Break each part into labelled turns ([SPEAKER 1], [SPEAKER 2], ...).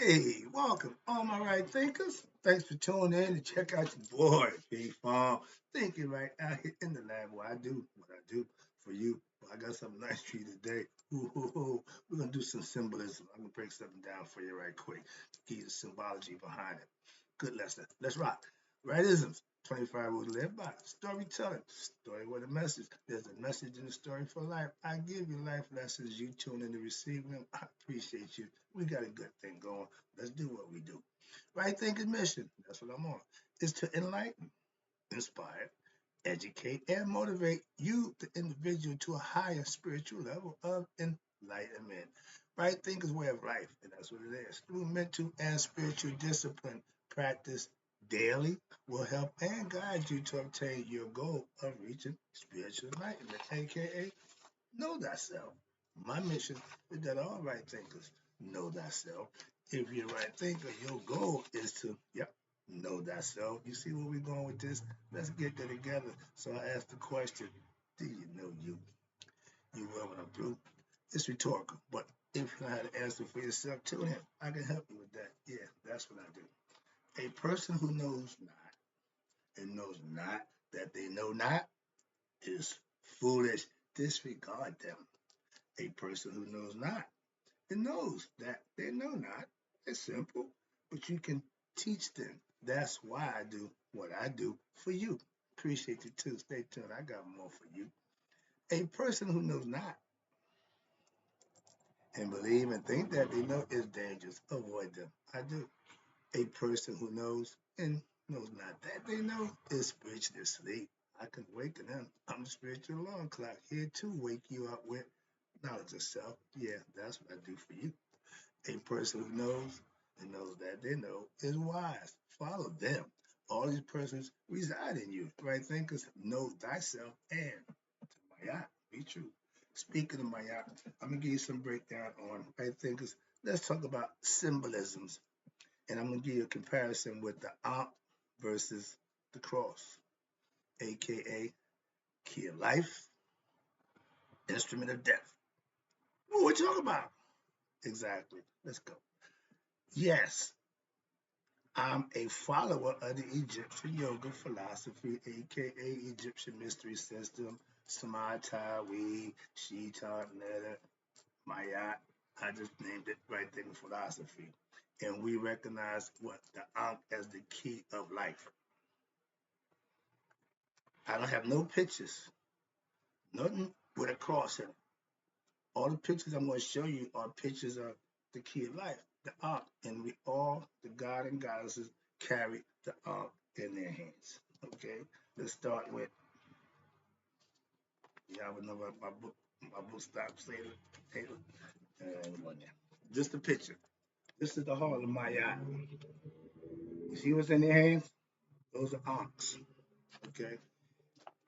[SPEAKER 1] Hey, welcome, all my right thinkers. Thanks for tuning in to check out your boy, Big Farm. Thinking right out here in the lab where I do what I do for you. Well, I got something nice for you today. We're going to do some symbolism. I'm going to break something down for you right quick. Give you the symbology behind it. Good lesson. Let's rock. Rightisms. 25 rules to live by. Storytelling. Story with a message. There's a message in the story for life. I give you life lessons. You tune in to receive them. I appreciate you. We got a good thing going. Let's do what we do. Right thinking mission. That's what I'm on. Is to enlighten, inspire, educate, and motivate you, the individual, to a higher spiritual level of enlightenment. Right thinkers way of life, and that's what it is. Through mental and spiritual discipline, practice daily will help and guide you to obtain your goal of reaching spiritual enlightenment, aka know thyself. My mission is that all right thinkers know thyself. If you're a right thinker, your goal is to, know thyself. You see where we're going with this? Let's get there together. So I asked the question, do you know you? You will when I'm through. It's rhetorical, but if you know how to answer for yourself, tune in. I can help you with that. Yeah, that's what I do. A person who knows not and knows not that they know not is foolish. Disregard them. A person who knows not and knows that they know not. It's simple, but you can teach them. That's why I do what I do for you. Appreciate you too. Stay tuned. I got more for you. A person who knows not and believe and think that they know is dangerous. Avoid them. I do. A person who knows and knows not that they know is spiritually asleep. I can waken them. I'm the spiritual alarm clock here to wake you up with knowledge of self. Yeah, that's what I do for you. A person who knows and knows that they know is wise. Follow them. All these persons reside in you. Right thinkers know thyself and to Maya. Be true. Speaking of Maya, I'm gonna give you some breakdown on right thinkers. Let's talk about symbolisms. And I'm gonna give you a comparison with the Ankh versus the cross, aka key of life, instrument of death. What you talking about? Exactly. Let's go. Yes, I'm a follower of the Egyptian yoga philosophy, aka Egyptian mystery system, Samatawi, Shita, Netta, Mayat. I just named it right there in philosophy. And we recognize what the Ankh as the key of life. I don't have no pictures, nothing with a cross in it. All the pictures I'm going to show you are pictures of the key of life, the Ankh, and we all, the god and goddesses, carry the Ankh in their hands. Okay, let's start with. Y'all would know about my book stops later. And one there. Just a picture. This is the heart of my eye. You see what's in their hands? Those are Ankhs. Okay,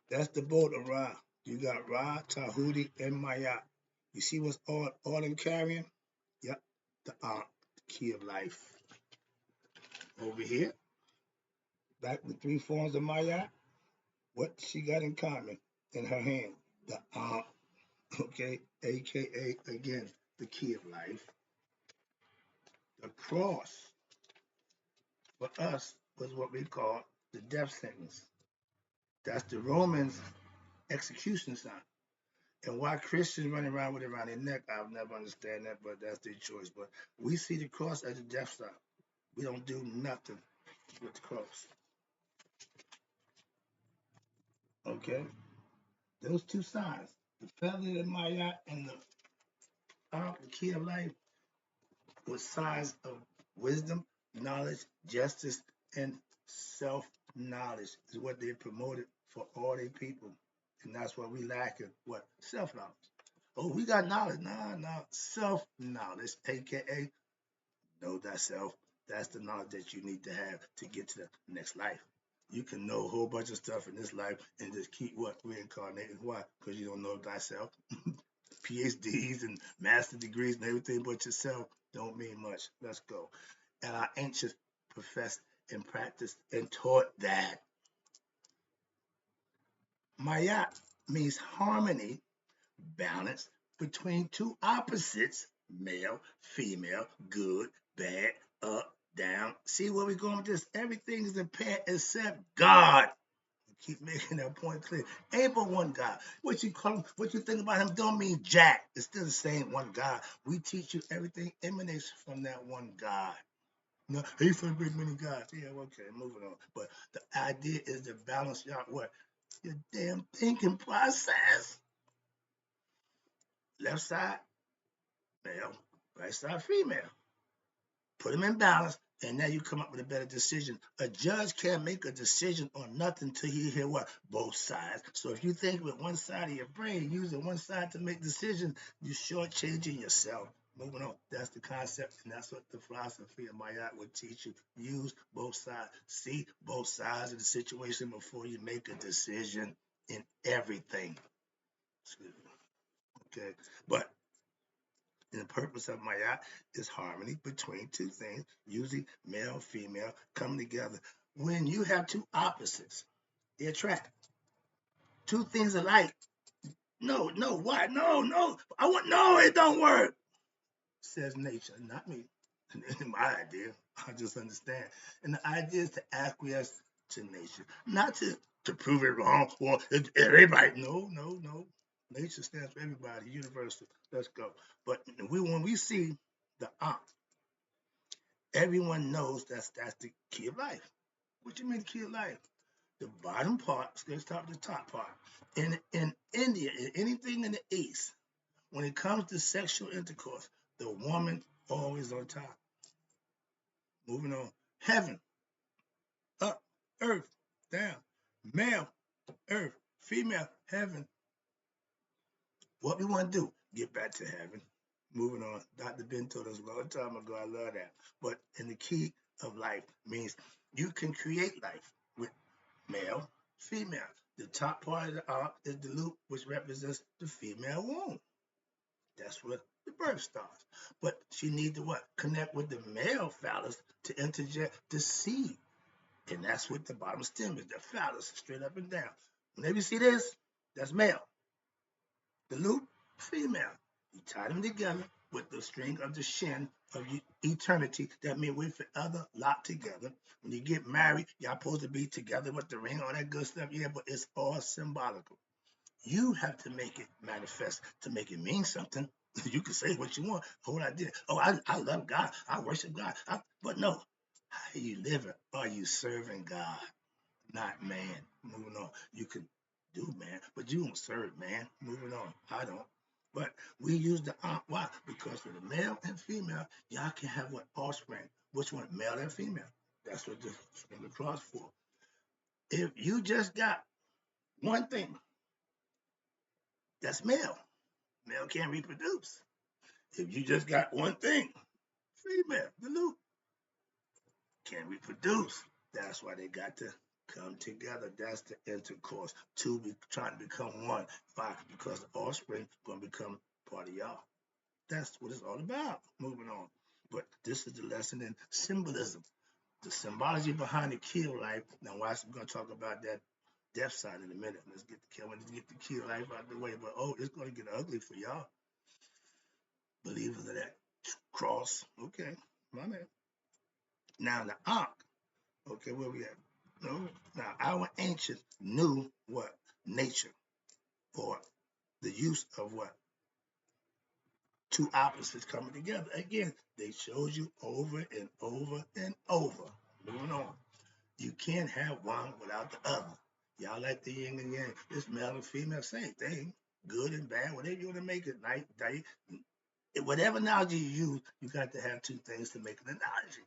[SPEAKER 1] that's the boat of Ra. You got Ra, Tahuti, and Maya. You see what's all them carrying? Yep, the Ankh, the key of life. Over here, back the three forms of Maya. What she got in common in her hand? The Ankh, okay, aka again the key of life. The cross for us was what we call the death sentence. That's the Romans' execution sign. And why Christians running around with it around their neck, I'll never understand that, but that's their choice. But we see the cross as a death sign. We don't do nothing with the cross. Okay? Those two signs, the feather in Maya and the key of life, were signs of wisdom, knowledge, justice, and self-knowledge is what they promoted for all their people. And that's what we lack in what? Self-knowledge. Oh, we got knowledge. Nah. Self-knowledge, aka know thyself. That's the knowledge that you need to have to get to the next life. You can know a whole bunch of stuff in this life and just keep what? Reincarnating. Why? Because you don't know thyself. PhDs and master degrees and everything but yourself don't mean much. Let's go. And our ancients professed and practiced and taught that Maya means harmony, balance between two opposites, male, female, good, bad, See where we're going with this? Everything is in pair except God. Keep making that point clear. Ain't but one God. What you call him, what you think about him don't mean jack. It's still the same one God. We teach you everything emanates from that one God. No, he's for big many gods. Yeah, okay, moving on. But the idea is to balance y'all what? Your damn thinking process. Left side, male, right side, female. Put them in balance, and now you come up with a better decision. A judge can't make a decision on nothing till he hear what? Both sides. So if you think with one side of your brain, using one side to make decisions, you're shortchanging yourself. Moving on. That's the concept, and that's what the philosophy of Mayat would teach you. Use both sides. See both sides of the situation before you make a decision in everything. Excuse me. Okay. But and the purpose of Mayat is harmony between two things, usually male and female, coming together. When you have two opposites, they attract. Two things alike. No, no, why? No, no. I want no, it don't work. Says nature, not me. My idea. I just understand. And the idea is to acquiesce to nature, not to prove it wrong or everybody. No, no, no. Nature stands for everybody, universal. Let's go. But when we see the Ankh, everyone knows that's the key of life. What you mean the key of life? The bottom part, let's start with the top part. In India, in anything in the East, when it comes to sexual intercourse, the woman always on top. Moving on. Heaven, up, earth, down. Male, earth, female, heaven. What we want to do? Get back to heaven. Moving on. Dr. Ben told us a long time ago. I love that. But in the key of life means you can create life with male, female. The top part of the arc is the loop, which represents the female womb. That's where the birth starts. But she needs to what? Connect with the male phallus to interject the seed. And that's what the bottom stem is, the phallus, straight up and down. Whenever you see this, that's male. The loop, female. You tie them together with the string of the shin of eternity. That means we're forever locked together. When you get married, y'all supposed to be together with the ring, all that good stuff. Yeah, but it's all symbolical. You have to make it manifest to make it mean something. You can say what you want. Whole idea. Oh, I love God. I worship God. But no, how are you living? Are you serving God? Not man. Moving on. You can do man, but you don't serve man. Moving on. I don't. But we use the why? Because for the male and female, y'all can have what offspring. Which one? Male and female. That's what the spring across for. If you just got one thing, that's male. Male can't reproduce. If you just got one thing, female, the loop can't reproduce. That's why they got to come together. That's the intercourse. Two trying to become one. Why? Because the offspring going to become part of y'all. That's what it's all about. Moving on. But this is the lesson in symbolism. The symbology behind the key of life. Now, watch, we're going to talk about that death side in a minute. Let's get the key of life out of the way. But oh, it's going to get ugly for y'all. Believers of that cross. Okay, my man. Now the Ankh. Okay, where we at? No. Now our ancients knew what? Nature, or the use of what? Two opposites coming together. Again, they showed you over and over and over. Moving on. You can't have one without the other. Y'all like the yin and yang. This male and female, same thing. Good and bad, whatever you want to make it, night, day. Whatever analogy you use, you got to have two things to make an analogy.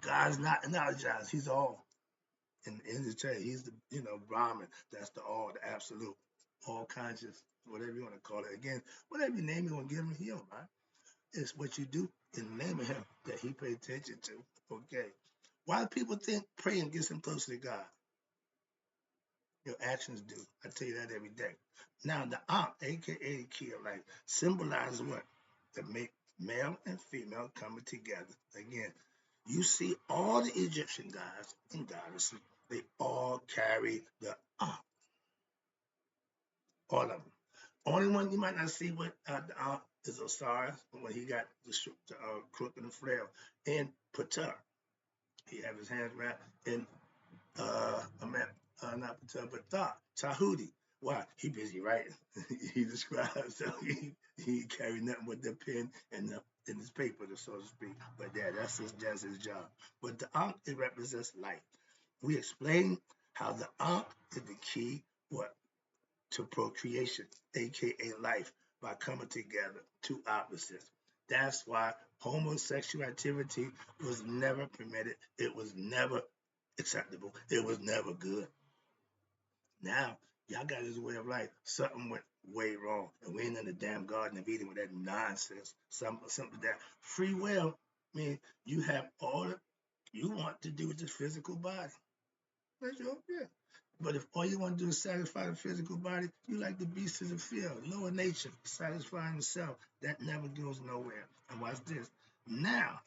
[SPEAKER 1] God's not analogized. He's all. In the chain, he's the Brahman. That's the all, the absolute, all conscious, whatever you want to call it. Again, whatever you name you want to give him, he don't mind. It's what you do in the name of him that he pays attention to. Okay. Why do people think praying gets them closer to God? Your actions do. I tell you that every day. Now the Ankh, aka the key of life, symbolizes what? The male and female coming together. Again, you see all the Egyptian gods and goddesses, they all carry the Ankh. All of them. Only one you might not see with the Ankh is Osiris when he got the crook and the flail, and Ptah. He have his hands wrapped in not Patel, but Tahuti. Why? He busy writing. He describes, so he carry nothing but the pen and in his paper, so to speak. But yeah, that's just his job. But the Ankh, it represents life. We explain how the Ankh is the key what to procreation, aka life, by coming together, two opposites. That's why homosexual activity was never permitted. It was never acceptable. It was never good. Now, y'all got this way of life. Something went way wrong. And we ain't in the damn Garden of Eden with that nonsense. Something that free will means you have all that you want to do with this physical body. That's your, yeah. But if all you want to do is satisfy the physical body, you like the beasts of the field, lower nature, satisfying the that never goes nowhere. And watch this. Now,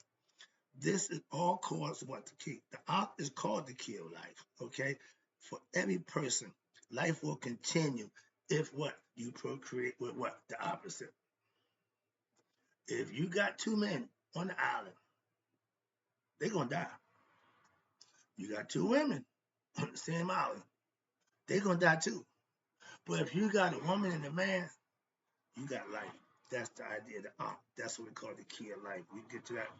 [SPEAKER 1] this is all cause what to keep. The Ankh is called the key of life. Okay, for every person, life will continue if what you procreate with what the opposite. If you got two men on the island, they're gonna die. You got two women on the same island, they're gonna die too. But if you got a woman and a man, you got life. That's the idea of the Ankh. That's what we call the key of life. We get to that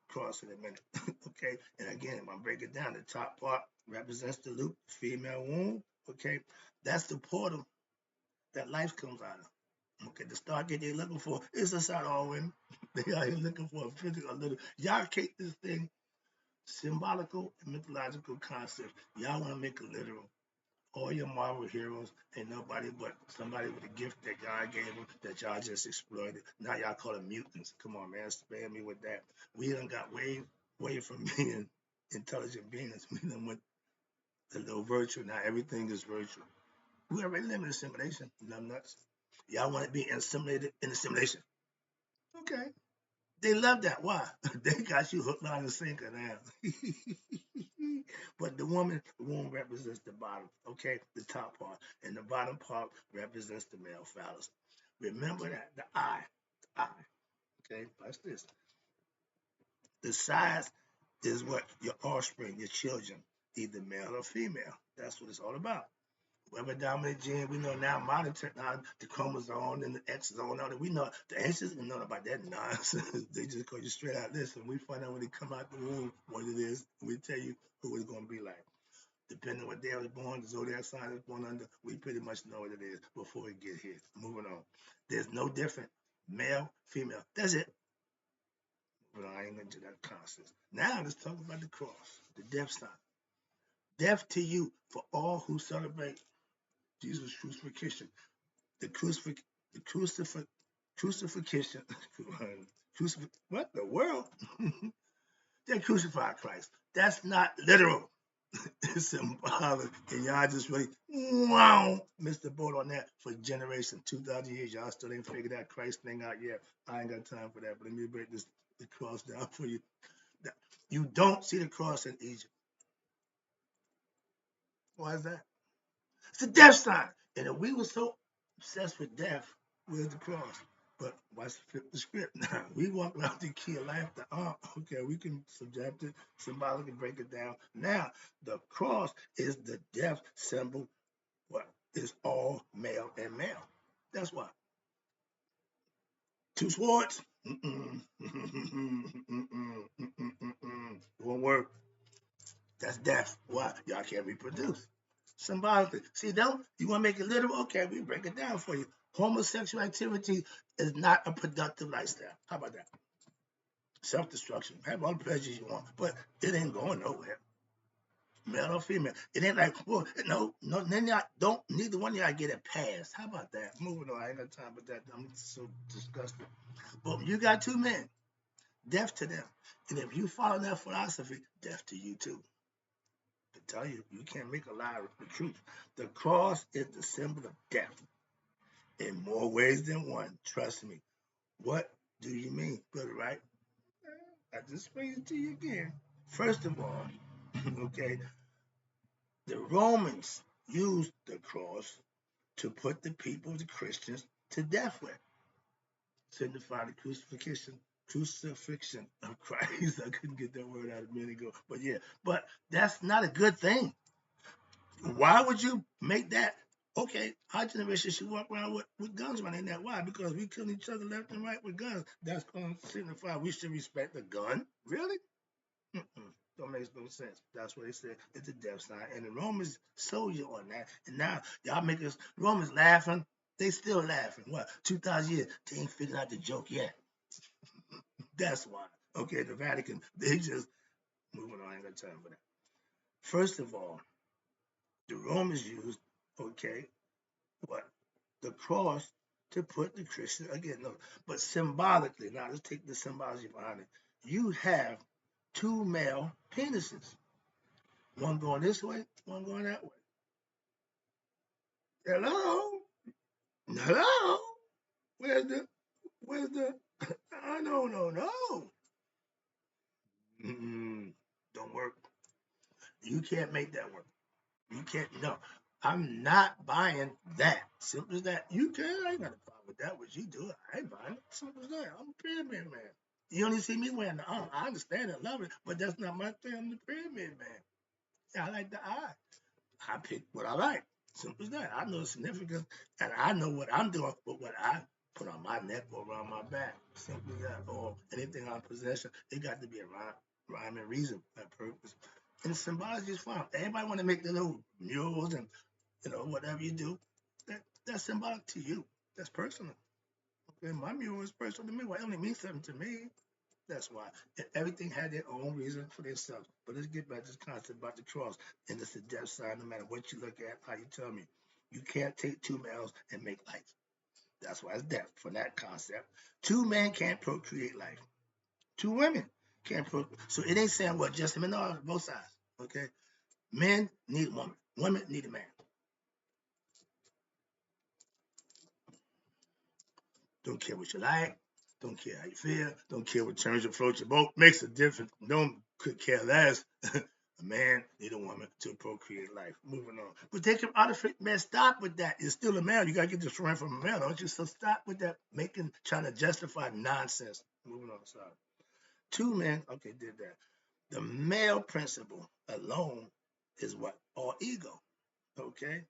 [SPEAKER 1] cross in a minute. Okay, and again, if I break it down, the top part represents the loop, female womb. Okay, that's the portal that life comes out of. Okay, the stargate they're looking for is inside all women. They are here looking for a physical, a little. Y'all take this thing symbolical and mythological concepts. Y'all want to make it literal. All your Marvel heroes ain't nobody but somebody with a gift that God gave them that y'all just exploited. Now y'all call them mutants. Come on, man, spare me with that. We done got way from being intelligent beings. We done went a little virtual. Now everything is virtual. We already live in a simulation. Numb nuts. Y'all want to be assimilated in a simulation. Okay. They love that. Why? They got you hooked, line, and sinker now. But the womb represents the bottom, okay? The top part. And the bottom part represents the male phallus. Remember that. The eye, okay? Watch this. The size is what your offspring, your children, either male or female. That's what it's all about. Whoever dominant gene, we know now modern technology, the chromosome and the X zone, all that. We know the ancients didn't know about that nonsense. They just call you straight out this, and we find out when they come out the womb what it is, and we tell you who it's going to be like. Depending on what day I was born, the zodiac sign is born under, we pretty much know what it is before we get here. Moving on. There's no different. Male, female. That's it. But I ain't into that concept. Now let's talk about the cross, the death sign. Death to you for all who celebrate Jesus' crucifixion. The crucifixion, what the world? They crucified Christ. That's not literal. It's symbolic. And y'all just really, wow, missed the boat on that for generations, 2,000 years. Y'all still ain't figured that Christ thing out yet. I ain't got time for that, but let me break the cross down for you. You don't see the cross in Egypt. Why is that? It's a death sign. And if we were so obsessed with death, where's the cross? But watch flip the script now. We walk around the key of life, the arm. Okay, we can subject it, symbolically break it down. Now, the cross is the death symbol. What is all male and male? That's why. Two swords? Won't work. That's death. Why? Y'all can't reproduce. Symbolically. See, don't you want to make it literal? Okay, we break it down for you. Homosexual activity is not a productive lifestyle. How about that? Self-destruction. Have all the pleasures you want, but it ain't going nowhere. Male or female. It ain't like, well, no, then y'all don't, neither one of y'all get a pass. How about that? Moving on. I ain't got time for that. I'm so disgusted. But you got two men. Death to them. And if you follow that philosophy, death to you too. To tell you, you can't make a lie with the truth. The cross is the symbol of death in more ways than one. Trust me. What do you mean, Brother Right? I just explained it to you again. First of all, okay, the Romans used the cross to put the people, the Christians, to death with, signifying the crucifixion of Christ. I couldn't get that word out a minute ago. But yeah, but that's not a good thing. Why would you make that? Okay, our generation should walk around with guns running that. Why? Because we kill each other left and right with guns. That's going to signify we should respect the gun. Really? Mm-mm. Don't make no sense. That's what they said. It's a death sign. And the Romans sold you on that. And now y'all make us Romans laughing. They still laughing. What? 2,000 years. They ain't figured out the joke yet. That's why. Okay, the Vatican, they just moving on. I ain't got time for that. First of all, the Romans used, okay, what? The cross to put the Christian, again, no, but symbolically, now let's take the symbology behind it. You have two male penises, one going this way, one going that way. Hello? Hello? Where's the, no. Don't work. You can't make that work. You can't, no. I'm not buying that. Simple as that. You can. I ain't got a problem with that. What you do, I ain't buying it. Simple as that. I'm a pyramid man. You only see me wearing the arm. I understand it, love it, but that's not my thing. I'm the pyramid man. Yeah, I like the eye. I pick what I like. Simple as that. I know the significance, and I know what I'm doing with what I put on my neck or around my back. Simple as that. Or anything on possession, it got to be a rhyme and reason, a purpose. And symbology is fine. Everybody want to make the little murals and whatever you do. That's symbolic to you. That's personal. Okay, my mural is personal to me. Well, it only means something to me. That's why. And everything had their own reason for themselves. But let's get back to this concept about the cross. And it's the death sign, no matter what you look at, how you tell me. You can't take two males and make life. That's why it's death for that concept. Two men can't procreate life. Two women can't procreate. So it ain't saying what just men are both sides. Okay? Men need a woman. Women need a man. Don't care what you like. Don't care how you feel. Don't care what turns or floats your boat. Makes a difference. Don't could care less. A man need a woman to procreate life. Moving on. But take him out of it, man. Stop with that. You're still a man. You gotta get this strength from a man, don't you? So stop with that trying to justify nonsense. Moving on. Sorry. Two men, okay, did that. The male principle alone is what? All ego. Okay?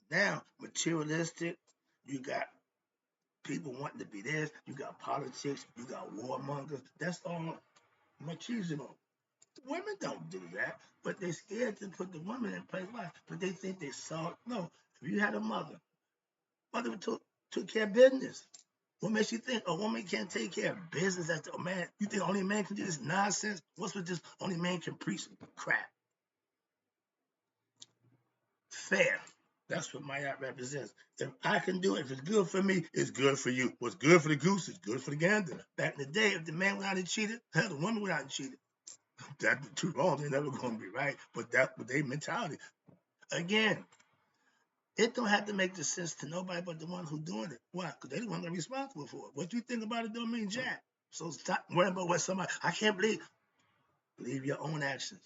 [SPEAKER 1] Now, materialistic, you got people wanting to be this, you got politics, you got warmongers. That's all machismo. Women don't do that, but they're scared to put the woman in place. Why? But they think they saw. No, if you had a mother took care of business. What makes you think a woman can't take care of business as a man? You think only man can do this nonsense? What's with this? Only man can preach crap. Fair. That's what my yacht represents. If I can do it, if it's good for me, it's good for you. What's good for the goose is good for the gander. Back in the day, if the man went out and cheated, hell, the woman went out and cheated. That's too wrong. They're never going to be right. But that's their mentality. Again, it don't have to make the sense to nobody but the one who's doing it. Why? Because they're the one that's responsible for it. What you think about it don't mean jack. So stop worrying about what somebody. I can't believe your own actions.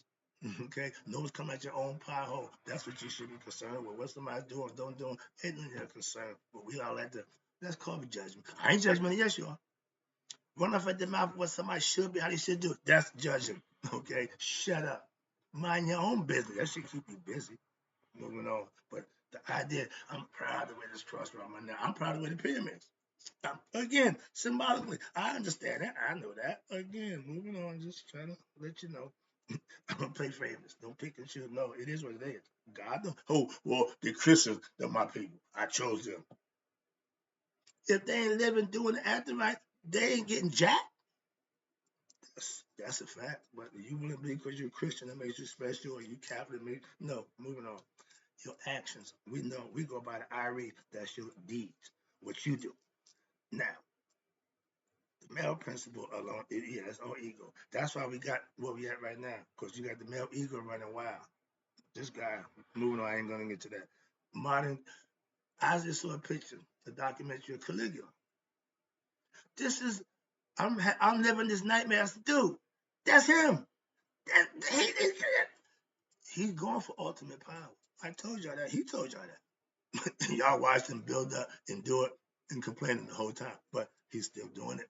[SPEAKER 1] Okay, nose come at your own pie hole. That's what you should be concerned with. What somebody's doing, don't do, ain't none of your concern. But we all like to. That's called judgment. I ain't judgmental. Yes, you are. Run off at the mouth what somebody should be, how they should do it. That's judging. Okay, shut up. Mind your own business. That should keep you busy. Moving on. But the idea, I'm proud of the way this cross around my neck. I'm proud of the way the pyramids. Again, symbolically, I understand that. I know that. Again, moving on, just trying to let you know. I don't play favorites. Don't pick and choose. No, it is what it is. God, don't. Oh, well, the Christians, they're my people. I chose them. If they ain't living, doing the acting right, they ain't getting jacked. That's a fact. But you wouldn't be because you're a Christian that makes you special or you Catholic. No, moving on. Your actions. We know. We go by the IRE. That's your deeds. What you do. Now, the male principle alone, yeah, that's all ego. That's why we got where we at right now. Because you got the male ego running wild. This guy, moving on, I ain't gonna get to that. Modern, I just saw a picture, a documentary of Caligula. This is, I'm living this nightmare as a dude. That's him. He's going for ultimate power. I told y'all that. He told y'all that. Y'all watched him build up and do it and complaining the whole time, but he's still doing it.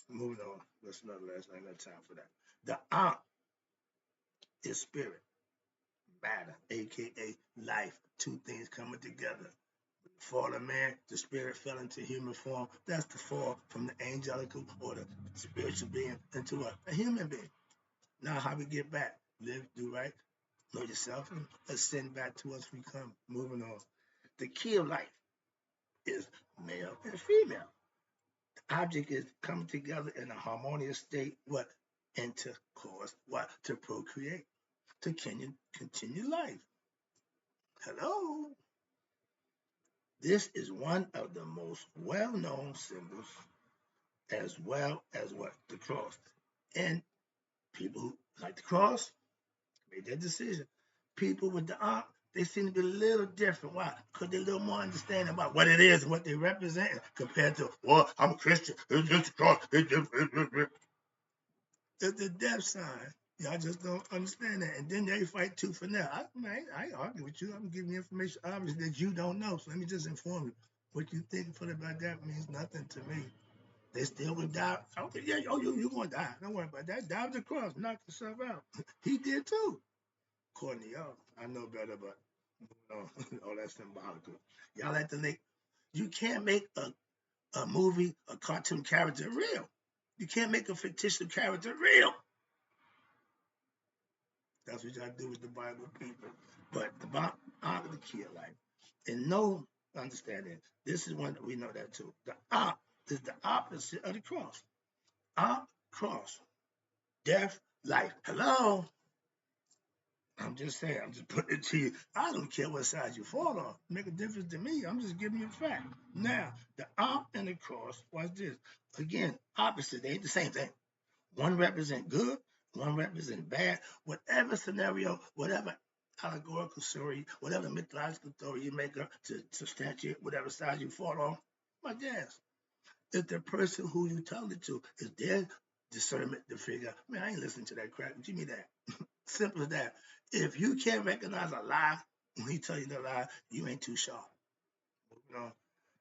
[SPEAKER 1] Moving on. That's another last. I ain't got time for that. The Ankh is spirit, matter, aka life. Two things coming together. Fallen man, the spirit fell into human form. That's the fall from the angelical or the spiritual being into a human being. Now, how we get back? Live, do right, know yourself, and ascend back to us we come. Moving on. The key of life is male and female. The object is coming together in a harmonious state. What? Intercourse. What? To procreate. To continue life. Hello. This is one of the most well-known symbols, as well as what? The cross. And people who like the cross made their decision. People with the art, they seem to be a little different. Why? Because they're a little more understanding about what it is and what they represent compared to, well, I'm a Christian. It's just the cross. It's the death sign. Y'all just don't understand that. And then they fight tooth and nail. I ain't argue with you. I'm giving you information, obviously, that you don't know. So let me just inform you. What you think for about that means nothing to me. They still would die. Okay, yeah, oh, you gonna die. Don't worry about that. Die on the cross, knock yourself out. He did too. According to y'all, I know better, but no, all that's symbolical. Y'all like to think you can't make a movie, a cartoon character real. You can't make a fictitious character real. That's what y'all do with the Bible people. But the Bible is the key of life. And no understanding. This is one that we know that too. The op is the opposite of the cross. Op, cross. Death, life. Hello? I'm just saying, I'm just putting it to you. I don't care what side you fall on. Make a difference to me. I'm just giving you a fact. Now, the op and the cross, watch this. Again, opposite, they ain't the same thing. One represent good, one represent bad. Whatever scenario, whatever allegorical story, whatever mythological story you make up to substantiate whatever side you fall on, my guess. If the person who you tell it to is their discernment to figure out, man, I ain't listening to that crap. Give me that. Simple as that. If you can't recognize a lie when he tell you the lie, you ain't too sharp. You know,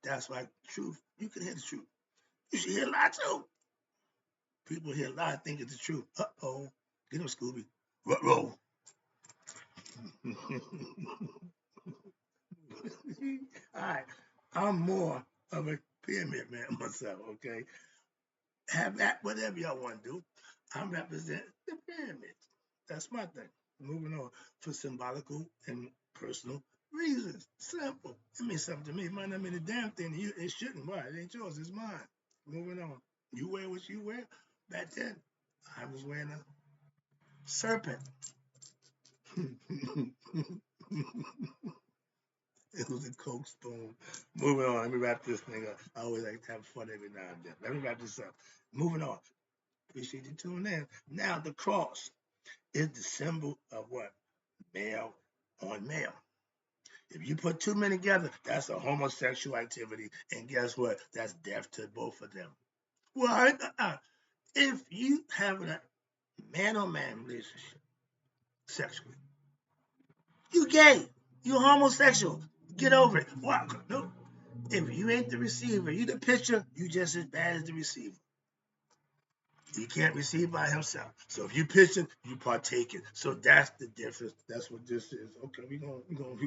[SPEAKER 1] that's why truth, you can hear the truth. You should hear a lie too. People hear a lie think it's the truth. Uh-oh. Get him, Scooby. Ruh-roh. All right. I'm more of a pyramid man myself, okay? Have that, whatever y'all want to do. I represent the pyramids. That's my thing. Moving on for symbolical and personal reasons. Simple. It means something to me. It might not mean a damn thing to you. It shouldn't. Why? It ain't yours. It's mine. Moving on. You wear what you wear. Back then, I was wearing a serpent. It was a Coke spoon. Moving on. Let me wrap this thing up. I always like to have fun every now and then. Let me wrap this up. Moving on. Appreciate you tuning in. Now, the cross is the symbol of what? Male on male. If you put two men together, that's a homosexual activity. And guess what? That's death to both of them. Well, if you have a man on man relationship sexually, you gay. You homosexual. Get over it. Wow. No. If you ain't the receiver, you the pitcher, you just as bad as the receiver. He can't receive by himself. So if you pitching, you partaking. So that's the difference. That's what this is. Okay, we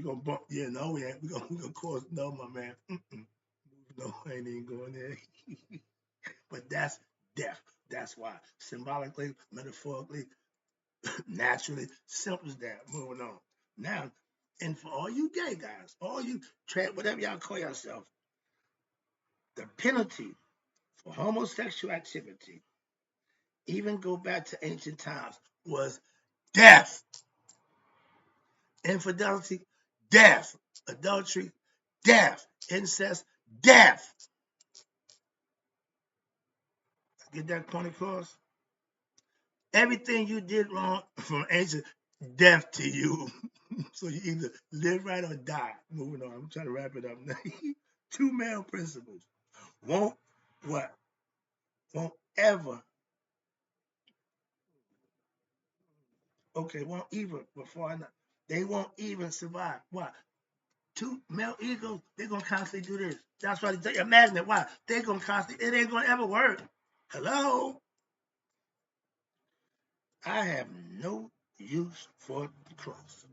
[SPEAKER 1] gonna bump. Yeah, no, we ain't. We gonna cause no, my man. No, I ain't even going there. But that's death. That's why symbolically, metaphorically, naturally, simple as that. Moving on. Now, and for all you gay guys, all you whatever y'all call yourself, the penalty for homosexual activity, even go back to ancient times, was death. Infidelity, death. Adultery, death. Incest, death. Get that point across? Everything you did wrong from ancient, death to you. So you either live right or die. Moving on. I'm trying to wrap it up now. Two male principles. Won't what? Won't ever. Okay, won't even before I know. They won't even survive. Why? Two male egos, they're gonna constantly do this. That's why they imagine it. Why? They're gonna constantly, it ain't gonna ever work. Hello? I have no use for the cross.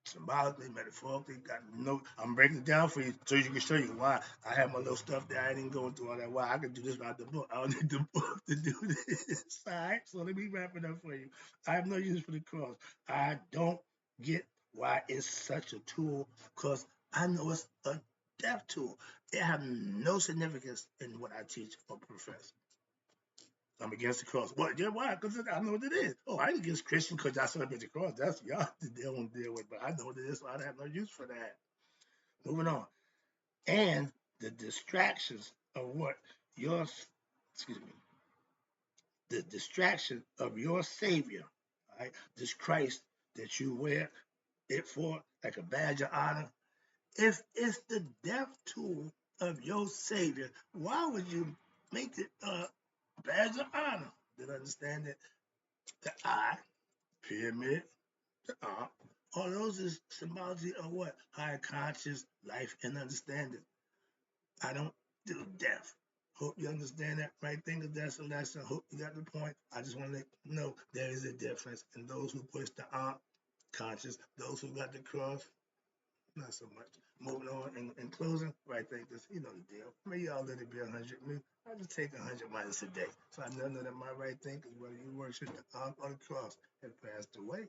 [SPEAKER 1] Symbolically, metaphorically, got no. I'm breaking it down for you so you can show you why I have my little stuff there. I didn't go through all that. Why I can do this without the book. I don't need the book to do this. All right. So let me wrap it up for you. I have no use for the cross. I don't get why it's such a tool because I know it's a death tool. It has no significance in what I teach or profess. I'm against the cross. What? Yeah, why? Because I know what it is. Oh, I ain't against Christian because I celebrate the cross. That's y'all to deal with. But I know what it is, so I have no use for that. Moving on. And the distractions of what your, excuse me, the distraction of your Savior, right? This Christ that you wear it for like a badge of honor. If it's the death tool of your Savior, why would you make it a badge of honor? Did you understand it? The eye, pyramid, the ark, all those is symbology of what? Higher conscious, life, and understanding. I don't do death. Hope you understand that, right? Think of that's a lesson. Hope you got the point. I just want to let you know there is a difference in those who push the ark, conscious, those who got the cross, not so much. Moving on in closing, right thinkers, you know the deal. May y'all let it be 100. I just take 100 minus a day. So I know that my right thinkers, whether you worship the ark or the cross, have passed away.